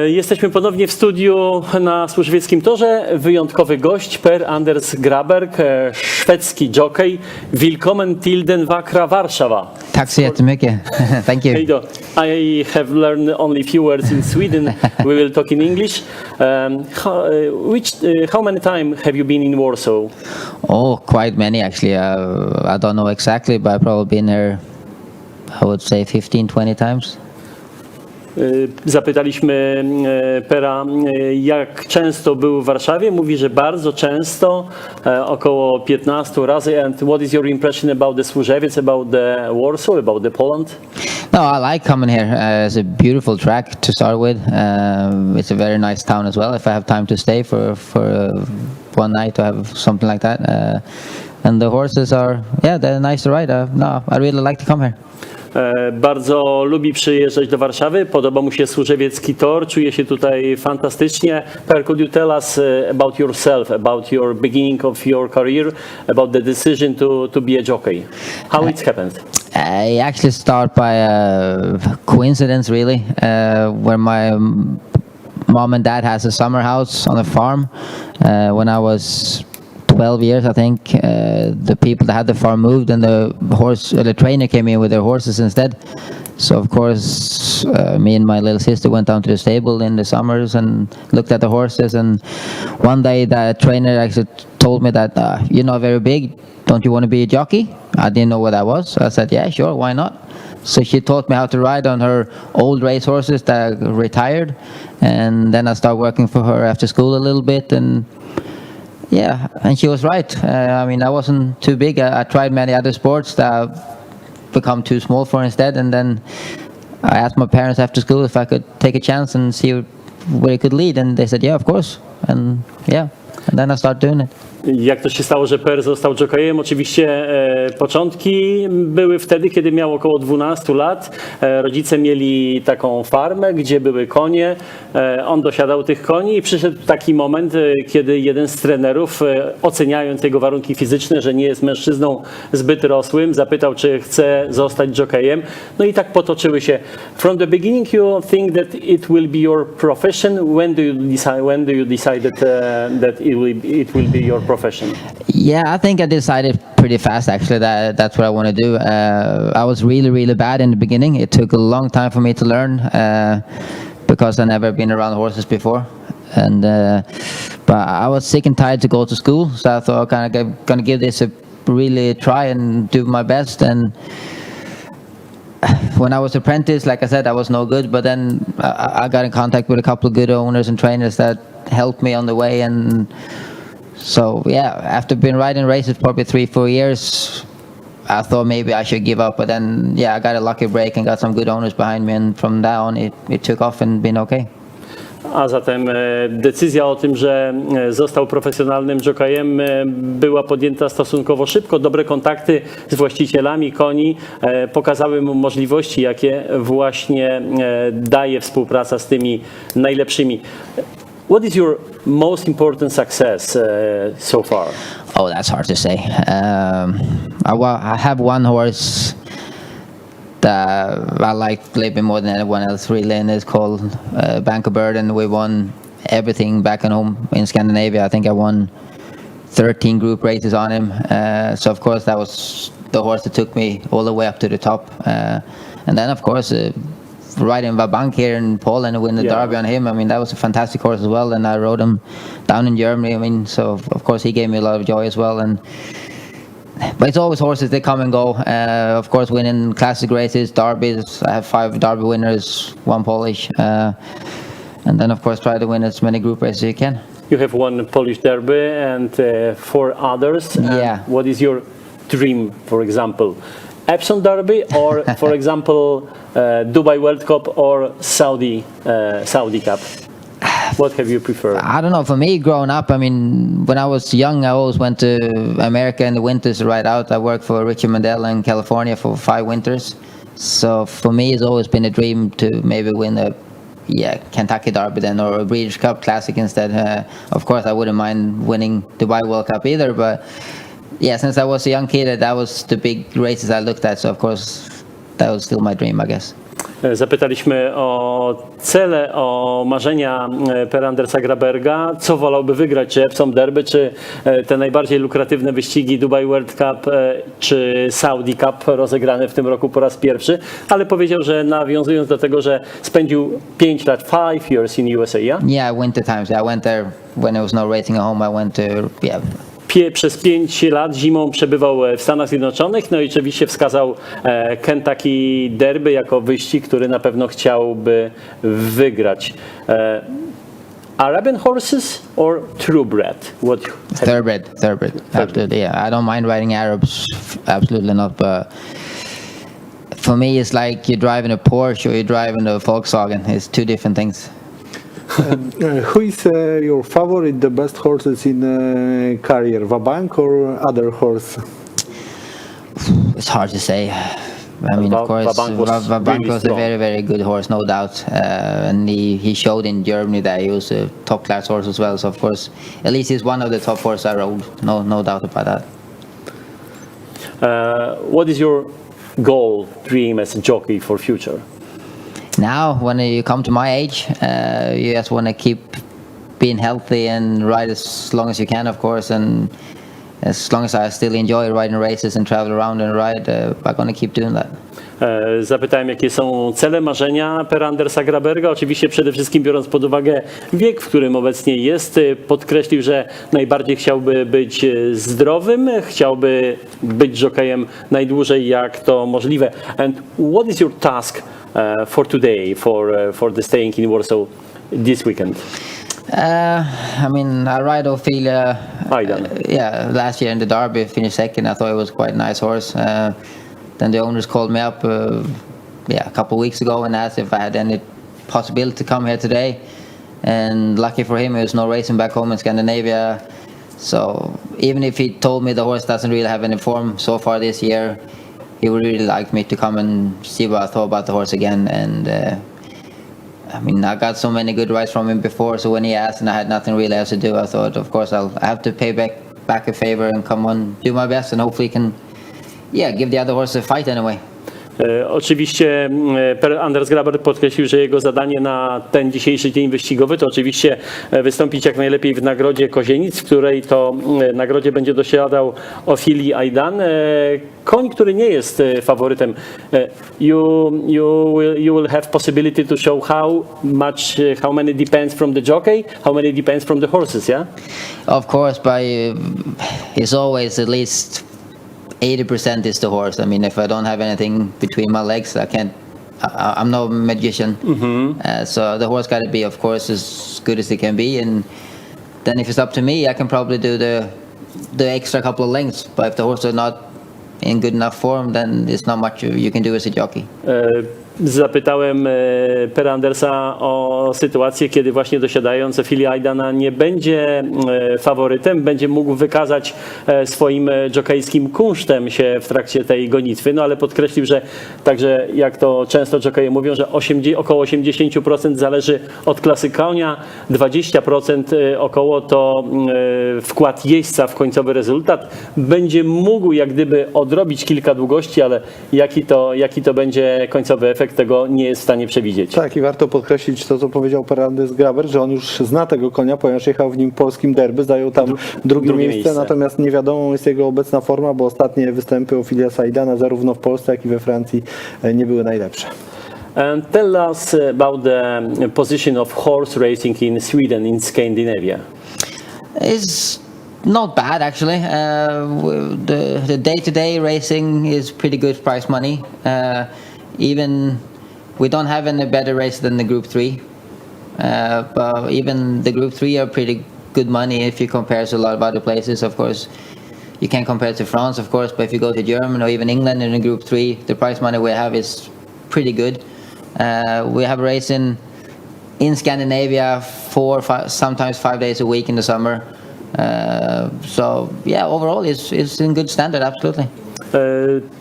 Jesteśmy ponownie w studiu na Służewieckim Torze. Wyjątkowy gość, Per-Anders Gråberg, szwedzki jockey. Willkommen till den vackra Warszawa. Tack så jättemycket. Thank you. Hej då. I have learned only few words in Sweden. We will talk in English. How many times have you been in Warsaw? Oh, quite many actually. I don't know exactly, but I've probably been here, I would say 15, 20 times. Zapytaliśmy Pera, jak często był w Warszawie. Mówi, że bardzo często, około 15 razy. And what is your impression about the Służewiec, about the Warsaw, about the Poland? No, I like coming here. It's a beautiful track to start with. It's a very nice town as well. If I have time to stay for one night to have something like that. And the horses are, yeah, they're nice to ride. No, I really like to come here. Bardzo lubi przyjeżdżać do Warszawy, podoba mu się Służewiecki Tor, czuje się tutaj fantastycznie. Per, could you tell us about yourself, about your beginning of your career, about the decision to be a jockey? How it happened? I actually start by a coincidence, really, where my mom and dad has a summer house on a farm. When I was 12 years, I think, the people that had the farm moved, and the trainer came in with their horses instead. So of course, me and my little sister went down to the stable in the summers and looked at the horses. And one day, the trainer actually told me that you're not very big. Don't you want to be a jockey? I didn't know what that was. So I said, yeah, sure, why not? So she taught me how to ride on her old race horses that retired, and then I started working for her after school a little bit. And yeah, and she was right. I mean, I wasn't too big. I tried many other sports that I've become too small for instead. And then I asked my parents after school if I could take a chance and see where it could lead. And they said, yeah, of course. And yeah, and then I started doing it. Jak to się stało, że Per został jockeyem? Oczywiście początki były wtedy, kiedy miał około 12 lat. Rodzice mieli taką farmę, gdzie były konie. On dosiadał tych koni i przyszedł taki moment, kiedy jeden z trenerów, oceniając jego warunki fizyczne, że nie jest mężczyzną zbyt rosłym, zapytał, czy chce zostać jockeyem. No i tak potoczyły się. From the beginning you think that it will be your profession. When do you decide that it will be your profession? Yeah, I think I decided pretty fast actually that that's what I want to do. I was really bad in the beginning. It took a long time for me to learn because I never been around horses before. And but I was sick and tired to go to school, so I thought I'm gonna give this a really try and do my best. And when I was apprentice, like I said, I was no good, but then I got in contact with a couple of good owners and trainers that helped me on the way. And so yeah, after being riding races probably 3-4 years, I thought maybe I should give up, but then yeah, I got a lucky break and got some good owners behind me, and from that on it took off and been okay. A zatem decyzja o tym, że został profesjonalnym jockeyem, była podjęta stosunkowo szybko. Dobre kontakty z właścicielami koni pokazały mu możliwości, jakie właśnie daje współpraca z tymi najlepszymi. What is your most important success so far? Oh, that's hard to say. I have one horse that I like a little bit more than anyone else, really, and it's called Banco Bird, and we won everything back at home in Scandinavia. I think I won 13 group races on him. So of course that was the horse that took me all the way up to the top. And then of course riding Vabank here in Poland and win the Derby on him. I mean, that was a fantastic horse as well, and I rode him down in Germany. I mean, so of course he gave me a lot of joy as well. But it's always horses, they come and go. Of course, winning classic races, derbies. I have 5 derby winners, 1 Polish. And then, of course, try to win as many group races as you can. You have 1 Polish derby and 4 others. Yeah. What is your dream, for example? Epsom Derby or, for example, Dubai World Cup or Saudi Cup? What have you preferred? I don't know. For me, growing up, I mean, when I was young, I always went to America in the winters to ride out. I worked for Richard Mandela in California for 5 winters. So for me, it's always been a dream to maybe win a Kentucky Derby then, or a Breeders' Cup Classic instead. Of course, I wouldn't mind winning Dubai World Cup either, but yeah, since I was a young kid, that was the big races I looked at. So of course, that was still my dream, I guess. Zapytaliśmy o cele, o marzenia Per-Andersa Gråberga, co wolałby wygrać, czy Epsom Derby, czy te najbardziej lukratywne wyścigi Dubai World Cup, czy Saudi Cup rozegrane w tym roku po raz pierwszy, ale powiedział, że nawiązując do tego, że spędził 5 lat, 5 years in USA, Yeah, winter times. I went there when there was no racing at home. I went to, yeah. Przez 5 lat zimą przebywał w Stanach Zjednoczonych, no i oczywiście wskazał Kentucky Derby jako wyścig, który na pewno chciałby wygrać. Arabian horses or thoroughbred? Thoroughbred. Absolutely, yeah. I don't mind riding Arabs, absolutely not. But for me, it's like you're driving a Porsche or you're driving a Volkswagen. It's two different things. Who is your favorite, the best horses in career, Vabank or other horse? It's hard to say. I mean, of course, Vabank was a very, very good horse, no doubt. And he showed in Germany that he was a top-class horse as well. So, of course, at least he's one of the top horses I rode. No doubt about that. What is your goal, dream as a jockey for future? Now, when you come to my age, you just want to keep being healthy and ride as long as you can, of course. And as long as I still enjoy riding races and travel around and ride, I'm going to keep doing that. Zapytałem, jakie są cele, marzenia Per-Andersa Gråberga. Oczywiście przede wszystkim biorąc pod uwagę wiek, w którym obecnie jest, podkreślił, że najbardziej chciałby być zdrowym, chciałby być jokejem najdłużej jak to możliwe. And what is your task for today, for the staying in Warsaw this weekend? I mean, I ride Ophelia. Aidan. Yeah, last year in the Derby, finished second. I thought it was quite a nice horse. Then the owners called me up, a couple of weeks ago and asked if I had any possibility to come here today. And lucky for him, there was no racing back home in Scandinavia. So even if he told me the horse doesn't really have any form so far this year, he would really like me to come and see what I thought about the horse again. And I mean, I got so many good rides from him before, so when he asked and I had nothing really else to do, I thought, of course, I have to pay back a favor and come on, do my best, and hopefully can, give the other horse a fight anyway. Oczywiście Per-Anders Gråberg podkreślił, że jego zadanie na ten dzisiejszy dzień wyścigowy to oczywiście wystąpić jak najlepiej w nagrodzie Kozienic, w której to nagrodzie będzie dosiadał Ofili Aidan. Koń, który nie jest faworytem. You will have possibility to show how many depends from the jockey, how many depends from the horses, yeah? Of course, but it's always at least 80% is the horse. I mean, if I don't have anything between my legs, I'm no magician. So the horse got to be, of course, as good as it can be. And then if it's up to me, I can probably do the extra couple of lengths. But if the horse is not in good enough form, then there's not much you can do as a jockey. Zapytałem Per-Andersa o sytuację, kiedy właśnie dosiadając Ofili Aidana nie będzie faworytem, będzie mógł wykazać swoim jokejskim kunsztem się w trakcie tej gonitwy, no ale podkreślił, że także jak to często jokeje mówią, że około 80% zależy od klasy konia, 20% około to wkład jeźdźca w końcowy rezultat. Będzie mógł jak gdyby odrobić kilka długości, ale jaki to będzie końcowy efekt, tego nie jest w stanie przewidzieć. Tak, i warto podkreślić to, co powiedział Per-Anders Gråberg, że on już zna tego konia, ponieważ jechał w nim polskim derby, zajął tam drugie miejsce, natomiast nie wiadomo jest jego obecna forma, bo ostatnie występy Ofilia Aidana zarówno w Polsce, jak i we Francji nie były najlepsze. And tell us about the position of horse racing in Sweden, in Scandinavia. It's not bad, actually. The day-to-day racing is pretty good prize money. Even we don't have any better race than the Group 3. But even the Group 3 are pretty good money if you compare to a lot of other places. Of course, you can't compare to France, of course, but if you go to Germany or even England in the Group 3, the prize money we have is pretty good. We have racing in Scandinavia 4, 5, sometimes 5 days a week in the summer. So yeah, overall it's in good standard, absolutely.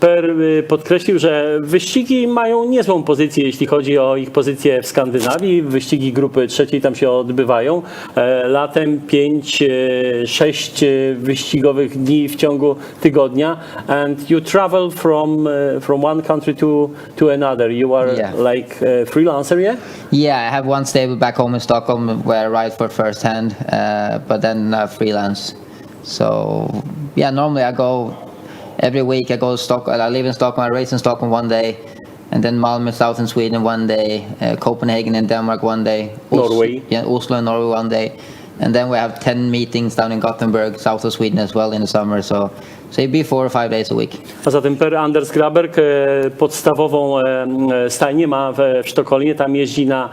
Per podkreślił, że wyścigi mają niezłą pozycję, jeśli chodzi o ich pozycję w Skandynawii. Wyścigi grupy trzeciej tam się odbywają. Latem 5-6 wyścigowych dni w ciągu tygodnia. And you travel from one country to another. You are like a freelancer, yeah? Yeah, I have one stable back home in Stockholm where I ride for first hand, but then freelance. So yeah, normally I go every week. I go to Stockholm. I live in Stockholm. I race in Stockholm one day, and then Malmö, south in Sweden, one day. Copenhagen in Denmark one day. Norway. Oslo in Norway one day, and then we have 10 meetings down in Gothenburg, south of Sweden as well in the summer. So it'd be 4 or 5 days a week. A zatem Per-Anders Gråberg podstawową stajnię ma w Sztokholmie, tam jeździ na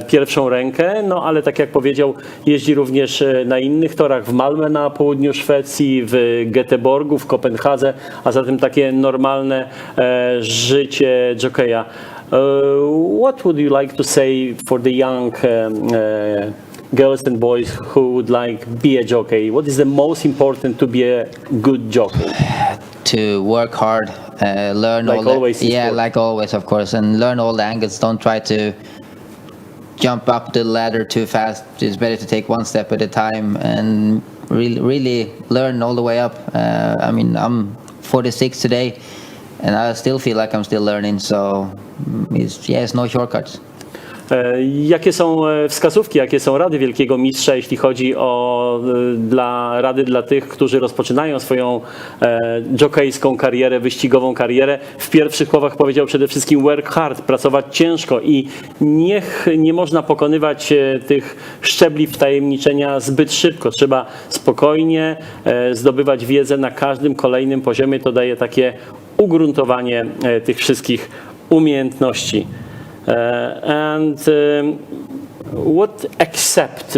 pierwszą rękę, no ale tak jak powiedział, jeździ również na innych torach w Malmö na południu Szwecji, w Göteborgu, w Kopenhadze, a zatem takie normalne życie jokeja. What would you like to say for the young girls and boys who would like be a jockey? What is the most important to be a good jockey? To work hard, learn Like all the, always in yeah, sport. like always, of course, and learn all the angles. Don't try to jump up the ladder too fast. It's better to take one step at a time and really learn all the way up. I mean, I'm 46 today, and I still feel like I'm still learning. So it's no shortcuts. Jakie są wskazówki, jakie są rady wielkiego mistrza, jeśli chodzi o rady dla tych, którzy rozpoczynają swoją jokejską karierę, wyścigową karierę? W pierwszych słowach powiedział przede wszystkim work hard, pracować ciężko i nie można pokonywać tych szczebli wtajemniczenia zbyt szybko. Trzeba spokojnie zdobywać wiedzę na każdym kolejnym poziomie. To daje takie ugruntowanie tych wszystkich umiejętności. What except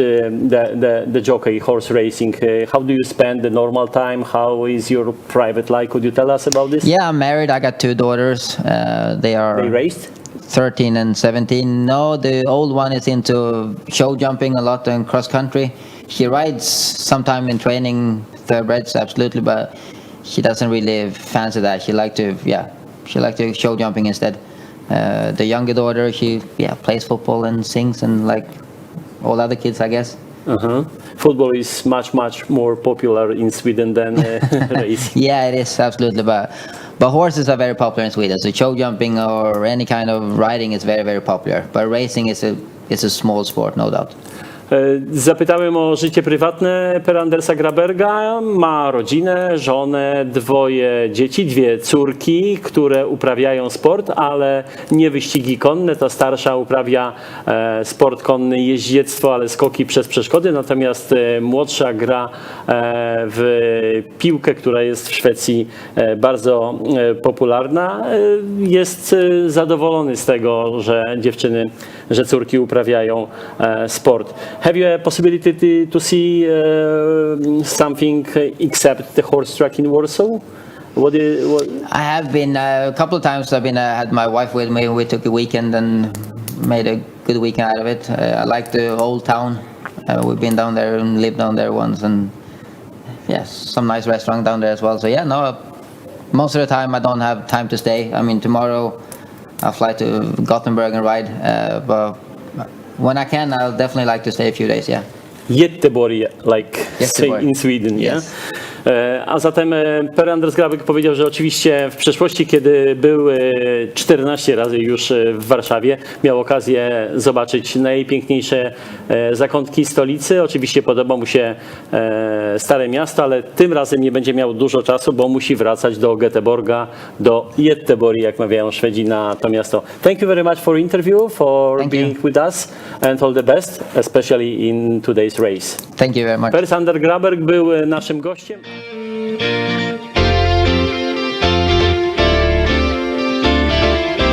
the jockey horse racing? How do you spend the normal time? How is your private life? Could you tell us about this? Yeah, I'm married. I got 2 daughters. They raced? 13 and 17. No, the old one is into show jumping a lot and cross country. She rides sometime in training thoroughbreds, absolutely, but she doesn't really fancy that. She like to show jumping instead. The younger daughter, she plays football and sings and like all other kids, I guess. Football is much more popular in Sweden than racing. Yeah, it is absolutely, but horses are very popular in Sweden. So show jumping or any kind of riding is very popular. But racing is a small sport, no doubt. Zapytałem o życie prywatne Per-Andersa Gråberga. Ma rodzinę, żonę, 2 dzieci, 2 córki, które uprawiają sport, ale nie wyścigi konne. Ta starsza uprawia sport konny, jeździectwo, ale skoki przez przeszkody, natomiast młodsza gra w piłkę, która jest w Szwecji bardzo popularna. Jest zadowolony z tego, że córki uprawiają sport. Have you a possibility to see something except the horse track in Warsaw? I have been a couple of times. Had my wife with me. We took a weekend and made a good weekend out of it. I like the old town. We've been down there and lived down there once, and yes, some nice restaurant down there as well. So yeah, no, most of the time I don't have time to stay. I mean, tomorrow I'll fly to Gothenburg and ride, but when I can, I'll definitely like to stay a few days, yeah. Göteborg, like say in Sweden, yeah? Yes. A zatem Per-Anders Gråberg powiedział, że oczywiście w przeszłości, kiedy był 14 razy już w Warszawie, miał okazję zobaczyć najpiękniejsze zakątki stolicy. Oczywiście podoba mu się Stare Miasto, ale tym razem nie będzie miał dużo czasu, bo musi wracać do Göteborga, do Göteborg, jak mawiają Szwedzi, na to miasto. Thank you very much for interview, for being with us, and all the best, especially in today's race. Thank you very much. Per-Anders Gråberg był naszym gościem.